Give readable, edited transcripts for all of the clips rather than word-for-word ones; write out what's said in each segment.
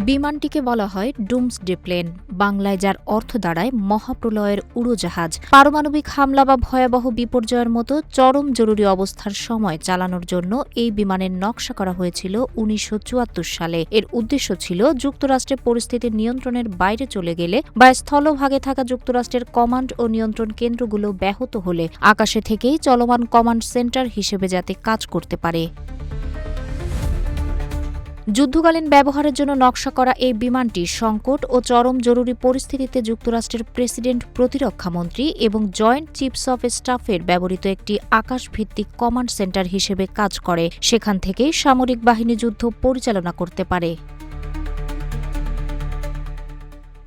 বিমানটিকে বলা হয় Doomsday plane, বাংলায় যার অর্থ দাঁড়ায় মহাপ্রলয়ের উড়োজাহাজ। পারমাণবিক হামলা বা ভয়াবহ বিপর্যয়ের মতো চরম জরুরি অবস্থার সময় চালানোর জন্য এই বিমানের নকশা করা হয়েছিল ১৯৭৪ সালে। এর উদ্দেশ্য ছিল যুক্তরাষ্ট্রে পরিস্থিতি নিয়ন্ত্রণের বাইরে চলে গেলে বা স্থলভাগে থাকা যুক্তরাষ্ট্রের কমান্ড ও নিয়ন্ত্রণ কেন্দ্রগুলো ব্যাহত হলে আকাশে থেকেই চলমান কমান্ড সেন্টার হিসেবে যাতে কাজ করতে পারে। যুদ্ধকালীন ব্যবহারের জন্য নকশা করা এই বিমানটি সংকট ও চরম জরুরি পরিস্থিতিতে যুক্তরাষ্ট্রের প্রেসিডেন্ট, প্রতিরক্ষামন্ত্রী এবং জয়েন্ট চিফস অফ স্টাফের ব্যবহৃত একটি আকাশভিত্তিক কমান্ড সেন্টার হিসেবে কাজ করে। সেখান থেকেই সামরিক বাহিনী যুদ্ধ পরিচালনা করতে পারে।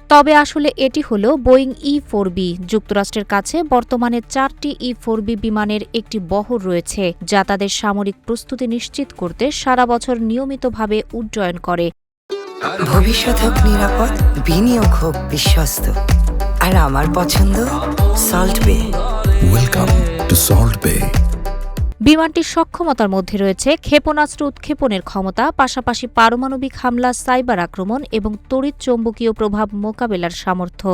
তবে আসলে এটি হল বোয়িং E-4B। যুক্তরাষ্ট্রের কাছে বর্তমানে 4টি E-4B বিমানের একটি বহর রয়েছে, যা তাদের সামরিক প্রস্তুতি নিশ্চিত করতে সারা বছর নিয়মিতভাবে উড্ডয়ন করে। ভবিষ্যৎ হোক নিরাপদ, বিনিয়োগ হোক বিশ্বস্ত, আর আমার পছন্দ সল্ট বে। ওয়েলকাম টু সল্ট বে। বিমানটির সক্ষমতার মধ্যে রয়েছে ক্ষেপণাস্ত্র উৎক্ষেপণের ক্ষমতা, পাশাপাশি পারমাণবিক হামলা, সাইবার আক্রমণ এবং তড়িৎ চৌম্বকীয় প্রভাব মোকাবেলার সামর্থ্য।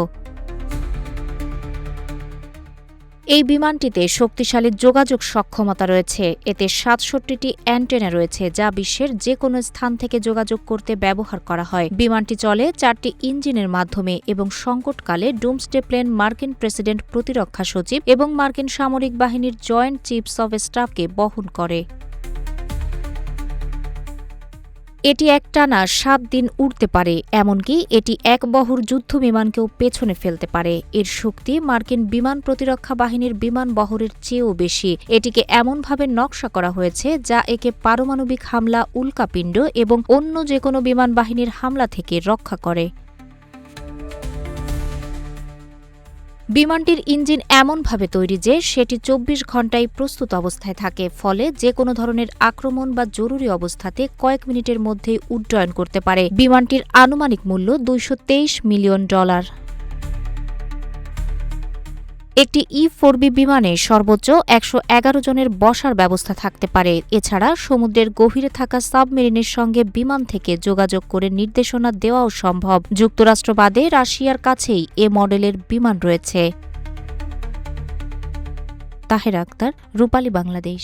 এই বিমানটিতে শক্তিশালী যোগাযোগ সক্ষমতা রয়েছে। এতে ৬৭টি অ্যান্টেনা রয়েছে, যা বিশ্বের যে কোনো স্থান থেকে যোগাযোগ করতে ব্যবহার করা হয়। বিমানটি চলে 4টি ইঞ্জিনের মাধ্যমে এবং সংকটকালে ডুমসডে প্লেন মার্কিন প্রেসিডেন্ট, প্রতিরক্ষা সচিব এবং মার্কিন সামরিক বাহিনীর জয়েন্ট চিফস অব স্টাফকে বহন করে। এটি একটানা 7 দিন উড়তে পারে, এমনকি এটি এক বহর যুদ্ধ বিমানকেও পেছনে ফেলতে পারে। এর শক্তি মার্কিন বিমান প্রতিরক্ষা বাহিনীর বিমান বহরের চেয়েও বেশি। এটিকে এমনভাবে নকশা করা হয়েছে যা একে পারমাণবিক হামলা, উল্কাপিণ্ড এবং অন্য যেকোনো বিমান বাহিনীর হামলা থেকে রক্ষা করে। বিমানটির ইঞ্জিন এমনভাবে তৈরি যে সেটি 24 ঘণ্টায় প্রস্তুত অবস্থায় থাকে, ফলে যে কোনো ধরনের আক্রমণ বা জরুরি অবস্থাতে কয়েক মিনিটের মধ্যেই উড্ডয়ন করতে পারে। বিমানটির আনুমানিক মূল্য $223 মিলিয়ন। একটি E-4B বিমানে সর্বোচ্চ 111 জনের বসার ব্যবস্থা থাকতে পারে। এছাড়া সমুদ্রের গভীরে থাকা সাবমেরিনের সঙ্গে বিমান থেকে যোগাযোগ করে নির্দেশনা দেওয়াও সম্ভব। যুক্তরাষ্ট্র বাদে রাশিয়ার কাছেই এ মডেলের বিমান রয়েছে। তাহেরা আক্তার, রূপালী বাংলাদেশ।